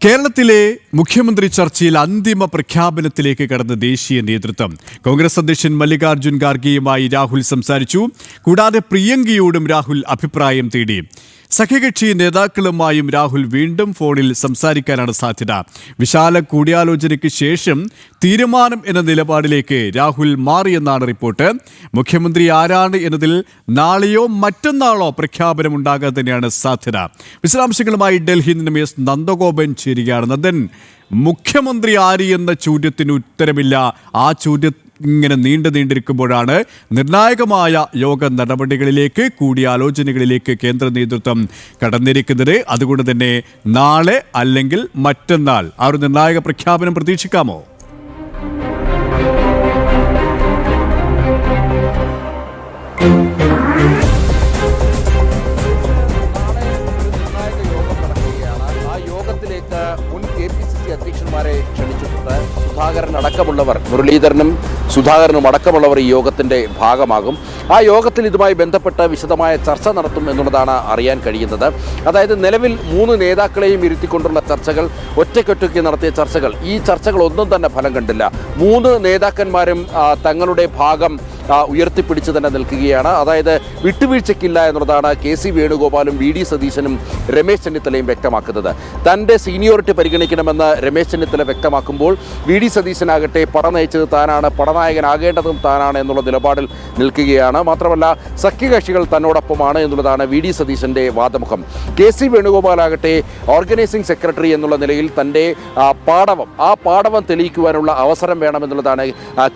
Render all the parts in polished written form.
കേരളത്തിലെ മുഖ്യമന്ത്രി ചർച്ചയിൽ അന്തിമ പ്രഖ്യാപനത്തിലേക്ക് കടന്ന ദേശീയ നേതൃത്വം. കോൺഗ്രസ് അധ്യക്ഷൻ മല്ലികാർജ്ജുൻ ഖാർഗെയുമായി രാഹുൽ സംസാരിച്ചു. കൂടാതെ പ്രിയങ്കയോടും രാഹുൽ അഭിപ്രായം തേടി. സഖ്യകക്ഷി നേതാക്കളുമായും രാഹുൽ വീണ്ടും ഫോണിൽ സംസാരിക്കാനാണ് സാധ്യത. വിശാല കൂടിയാലോചനയ്ക്ക് ശേഷം തീരുമാനം എന്ന നിലപാടിലേക്ക് രാഹുൽ മാറിയെന്നാണ് റിപ്പോർട്ട്. മുഖ്യമന്ത്രി ആരാണ് എന്നതിൽ നാളെയോ മറ്റന്നാളോ പ്രഖ്യാപനമുണ്ടാകാൻ തന്നെയാണ് സാധ്യത. വിശദാംശങ്ങളുമായി ഡൽഹിയിൽ നിന്നും എസ് നന്ദഗോപൻ ചേരുകയാണ്. നന്ദൻ, മുഖ്യമന്ത്രി ആര് എന്ന ചോദ്യത്തിന് ഉത്തരമില്ല. ആ ചോദ്യം ഇങ്ങനെ നീണ്ടിരിക്കുമ്പോഴാണ് നിർണായകമായ യോഗ നടപടികളിലേക്ക്, കൂടിയാലോചനകളിലേക്ക് കേന്ദ്ര നേതൃത്വം കടന്നിരിക്കുന്നത്. അതുകൊണ്ട് തന്നെ നാളെ അല്ലെങ്കിൽ മറ്റന്നാൾ ആ ഒരു നിർണായക പ്രഖ്യാപനം പ്രതീക്ഷിക്കാമോ? അധ്യക്ഷന്മാരെ ക്ഷണിച്ചിട്ടുണ്ട്. സുധാകരൻ അടക്കമുള്ളവർ, മുരളീധരനും സുധാകരനും അടക്കമുള്ളവർ ഈ യോഗത്തിൻ്റെ ഭാഗമാകും. ആ യോഗത്തിൽ ഇതുമായി ബന്ധപ്പെട്ട് വിശദമായ ചർച്ച നടത്തും എന്നുള്ളതാണ് അറിയാൻ കഴിയുന്നത്. അതായത് നിലവിൽ 3 നേതാക്കളെയും ഇരുത്തിക്കൊണ്ടുള്ള ചർച്ചകൾ, ഒറ്റയ്ക്കൊറ്റയ്ക്ക് നടത്തിയ ചർച്ചകൾ, ഈ ചർച്ചകൾ ഒന്നും തന്നെ ഫലം കണ്ടില്ല. 3 നേതാക്കന്മാരും തങ്ങളുടെ ഭാഗം ഉയർത്തിപ്പിടിച്ച് തന്നെ നിൽക്കുകയാണ്. അതായത് വിട്ടുവീഴ്ചയ്ക്കില്ല എന്നുള്ളതാണ് കെ.സി. വേണുഗോപാലും വി.ഡി. സതീശനും രമേശ് ചെന്നിത്തലയും വ്യക്തമാക്കുന്നത്. തൻ്റെ സീനിയോറിറ്റി പരിഗണിക്കണമെന്ന് രമേശ് ചെന്നിത്തല വ്യക്തമാക്കുമ്പോൾ വി.ഡി. സതീശനാകട്ടെ പട നയിച്ചത് താനാണ്, പടനായകനാകേണ്ടതും താനാണ് എന്നുള്ള നിലപാടിൽ നിൽക്കുകയാണ്. മാത്രമല്ല സഖ്യകക്ഷികൾ തന്നോടൊപ്പമാണ് എന്നുള്ളതാണ് വി.ഡി. സതീശൻ്റെ വാദമുഖം. കെ.സി. വേണുഗോപാലാകട്ടെ ഓർഗനൈസിംഗ് സെക്രട്ടറി എന്നുള്ള നിലയിൽ തൻ്റെ ആ പാടവം തെളിയിക്കുവാനുള്ള അവസരം വേണമെന്നുള്ളതാണ്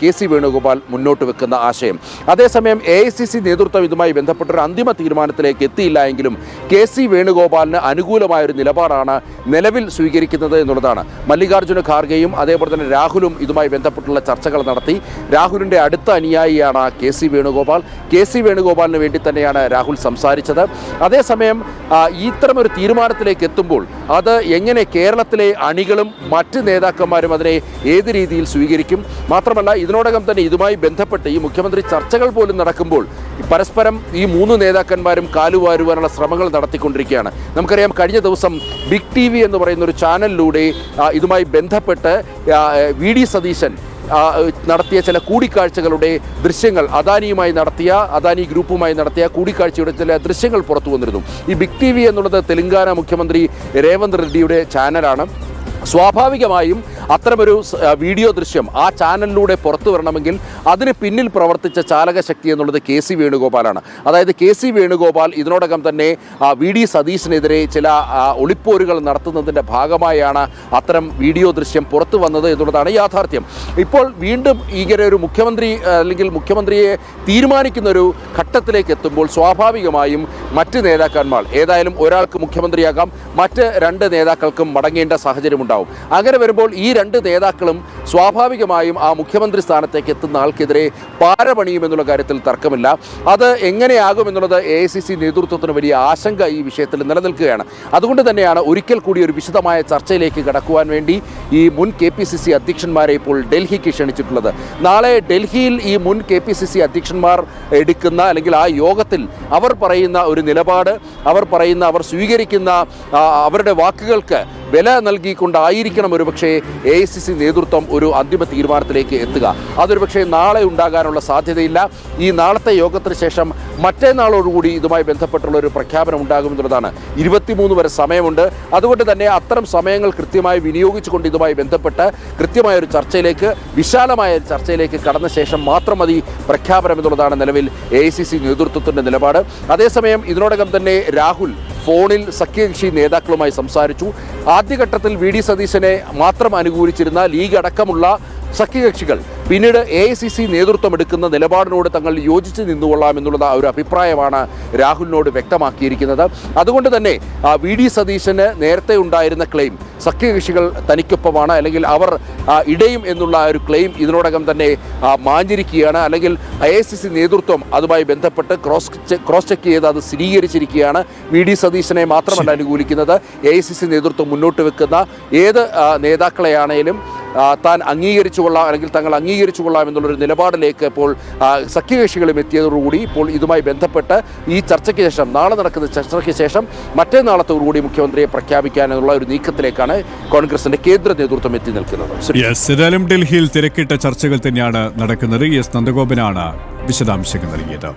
കെ.സി. വേണുഗോപാൽ മുന്നോട്ട് വെക്കുന്ന ആശയം. അതേസമയം AICC നേതൃത്വം ഇതുമായി ബന്ധപ്പെട്ടൊരു അന്തിമ തീരുമാനത്തിലേക്ക് എത്തിയില്ല എങ്കിലും കെ.സി. വേണുഗോപാലിന് അനുകൂലമായൊരു നിലപാടാണ് നിലവിൽ സ്വീകരിക്കുന്നത് എന്നുള്ളതാണ്. മല്ലികാർജ്ജുന ഖാർഗെയും അതേപോലെ തന്നെ രാഹുലും ഇതുമായി ബന്ധപ്പെട്ടുള്ള ചർച്ചകൾ നടത്തി. രാഹുലിൻ്റെ അടുത്ത അനുയായിയാണ് കെ.സി. വേണുഗോപാൽ. കെ.സി. വേണുഗോപാലിന് വേണ്ടി തന്നെയാണ് രാഹുൽ സംസാരിച്ചത്. അതേസമയം ഇത്തരമൊരു തീരുമാനത്തിലേക്ക് എത്തുമ്പോൾ അത് എങ്ങനെ കേരളത്തിലെ അണികളും മറ്റ് നേതാക്കന്മാരും അതിനെ ഏത് രീതിയിൽ സ്വീകരിക്കും? മാത്രമല്ല ഇതിനോടകം തന്നെ ഇതുമായി ബന്ധപ്പെട്ട് ഈ മുഖ്യമന്ത്രി ചർച്ചകൾ പോലും നടക്കുമ്പോൾ പരസ്പരം ഈ 3 നേതാക്കന്മാരും കാലുവാരുവാനുള്ള ശ്രമങ്ങൾ നടത്തിക്കൊണ്ടിരിക്കുകയാണ്. നമുക്കറിയാം, കഴിഞ്ഞ ദിവസം ബിഗ് TV എന്ന് പറയുന്ന ഒരു ചാനലിലൂടെ ഇതുമായി ബന്ധപ്പെട്ട് വി.ഡി. സതീശൻ നടത്തിയ ചില കൂടിക്കാഴ്ചകളുടെ ദൃശ്യങ്ങൾ, അദാനി ഗ്രൂപ്പുമായി നടത്തിയ കൂടിക്കാഴ്ചയുടെ ചില ദൃശ്യങ്ങൾ പുറത്തു വന്നിരുന്നു. ഈ ബിഗ് TV എന്നുള്ളത് തെലങ്കാന മുഖ്യമന്ത്രി രേവന്ത് റെഡ്ഡിയുടെ ചാനലാണ്. സ്വാഭാവികമായും അത്തരമൊരു വീഡിയോ ദൃശ്യം ആ ചാനലിലൂടെ പുറത്തു വരണമെങ്കിൽ അതിന് പിന്നിൽ പ്രവർത്തിച്ച ചാലകശക്തി എന്നുള്ളത് കെ.സി. വേണുഗോപാലാണ്. അതായത് കെ.സി. വേണുഗോപാൽ ഇതിനോടകം തന്നെ വി.ഡി. സതീശനെതിരെ ചില ഒളിപ്പോരുകൾ നടത്തുന്നതിൻ്റെ ഭാഗമായാണ് അത്തരം വീഡിയോ ദൃശ്യം പുറത്തു വന്നത് എന്നുള്ളതാണ് യാഥാർത്ഥ്യം. ഇപ്പോൾ വീണ്ടും ഇങ്ങനെ ഒരു മുഖ്യമന്ത്രിയെ തീരുമാനിക്കുന്ന ഒരു ഘട്ടത്തിലേക്ക് എത്തുമ്പോൾ സ്വാഭാവികമായും മറ്റ് നേതാക്കന്മാർ, ഏതായാലും ഒരാൾക്ക് മുഖ്യമന്ത്രിയാകാം, മറ്റ് 2 നേതാക്കൾക്കും മടങ്ങേണ്ട സാഹചര്യമുണ്ടാകും. അങ്ങനെ വരുമ്പോൾ ഈ 2 നേതാക്കളും സ്വാഭാവികമായും ആ മുഖ്യമന്ത്രി സ്ഥാനത്തേക്ക് എത്തുന്ന ആൾക്കെതിരെ പാരപണിയുമെന്നുള്ള കാര്യത്തിൽ തർക്കമില്ല. അത് എങ്ങനെയാകുമെന്നുള്ളത് AICC നേതൃത്വത്തിന് വലിയ ആശങ്ക ഈ വിഷയത്തിൽ നിലനിൽക്കുകയാണ്. അതുകൊണ്ട് തന്നെയാണ് ഒരിക്കൽ കൂടി ഒരു വിശദമായ ചർച്ചയിലേക്ക് കടക്കുവാൻ വേണ്ടി ഈ മുൻ KPCC അധ്യക്ഷന്മാരെ ഇപ്പോൾ ഡൽഹിക്ക് ക്ഷണിച്ചിട്ടുള്ളത്. നാളെ ഡൽഹിയിൽ ഈ മുൻ KPCC അധ്യക്ഷന്മാർ എടുക്കുന്ന അല്ലെങ്കിൽ ആ യോഗത്തിൽ അവർ പറയുന്ന ഒരു നിലപാട്, അവർ സ്വീകരിക്കുന്ന അവരുടെ വാക്കുകൾക്ക് വില നൽകിക്കൊണ്ടായിരിക്കണം ഒരുപക്ഷെ AICC നേതൃത്വം ഒരു അന്തിമ തീരുമാനത്തിലേക്ക് എത്തുക. അതൊരു പക്ഷേ നാളെ ഉണ്ടാകാനുള്ള സാധ്യതയില്ല. ഈ നാളത്തെ യോഗത്തിന് ശേഷം മറ്റന്നാളോടുകൂടി ഇതുമായി ബന്ധപ്പെട്ടുള്ള ഒരു പ്രഖ്യാപനം ഉണ്ടാകുമെന്നുള്ളതാണ്. 23 വരെ സമയമുണ്ട്. അതുകൊണ്ട് തന്നെ അത്തരം സമയങ്ങൾ കൃത്യമായി വിനിയോഗിച്ചുകൊണ്ട് ഇതുമായി ബന്ധപ്പെട്ട് കൃത്യമായൊരു ചർച്ചയിലേക്ക്, വിശാലമായ ചർച്ചയിലേക്ക് കടന്ന ശേഷം മാത്രം മതി പ്രഖ്യാപനം എന്നുള്ളതാണ് നിലവിൽ AICC നേതൃത്വത്തിൻ്റെ നിലപാട്. അതേസമയം ഇതിനോടകം തന്നെ രാഹുൽ ഫോണിൽ സഖ്യകക്ഷി നേതാക്കളുമായി സംസാരിച്ചു. ആദ്യഘട്ടത്തിൽ വി.ഡി. സതീശനെ മാത്രം അനുകൂലിച്ചിരുന്ന ലീഗ് അടക്കമുള്ള സഖ്യകക്ഷികൾ പിന്നീട് AICC നേതൃത്വം എടുക്കുന്ന നിലപാടിനോട് തങ്ങൾ യോജിച്ച് നിന്നുകൊള്ളാം എന്നുള്ള ഒരു അഭിപ്രായമാണ് രാഹുലിനോട് വ്യക്തമാക്കിയിരിക്കുന്നത്. അതുകൊണ്ട് തന്നെ വി.ഡി. സതീശന് നേരത്തെ ഉണ്ടായിരുന്ന ക്ലെയിം, സഖ്യകക്ഷികൾ തനിക്കൊപ്പമാണ് അല്ലെങ്കിൽ അവർ ഇടയും എന്നുള്ള ഒരു ക്ലെയിം ഇതിനോടകം തന്നെ മാഞ്ഞിരിക്കുകയാണ്. അല്ലെങ്കിൽ AICC നേതൃത്വം അതുമായി ബന്ധപ്പെട്ട് ക്രോസ് ചെക്ക് ചെയ്ത് അത് സ്ഥിരീകരിച്ചിരിക്കുകയാണ്. വി.ഡി. സതീശനെ മാത്രമല്ല അനുകൂലിക്കുന്നത്, AICC നേതൃത്വം മുന്നോട്ട് വെക്കുന്ന ഏത് നേതാക്കളെയാണേലും താൻ അംഗീകരിച്ചുകൊള്ളാം അല്ലെങ്കിൽ തങ്ങൾ അംഗീകരിച്ചുകൊള്ളാം എന്നുള്ളൊരു നിലപാടിലേക്ക് ഇപ്പോൾ സഖ്യകക്ഷികളും എത്തിയതോടുകൂടി ഇപ്പോൾ ഇതുമായി ബന്ധപ്പെട്ട് ഈ ചർച്ചയ്ക്ക് ശേഷം നാളെ നടക്കുന്ന ചർച്ചയ്ക്ക് ശേഷം മറ്റന്നാളത്തോടുകൂടി മുഖ്യമന്ത്രിയെ പ്രഖ്യാപിക്കാനുള്ള ഒരു നീക്കത്തിലേക്കാണ് കോൺഗ്രസിന്റെ കേന്ദ്ര നേതൃത്വം എത്തി നിൽക്കുന്നത്. ഏതായാലും ഡൽഹിയിൽ തിരക്കിട്ട ചർച്ചകൾ തന്നെയാണ് നടക്കുന്നത്. എസ് നന്ദഗോപനാണ് വിശദാംശങ്ങൾ നൽകിയത്.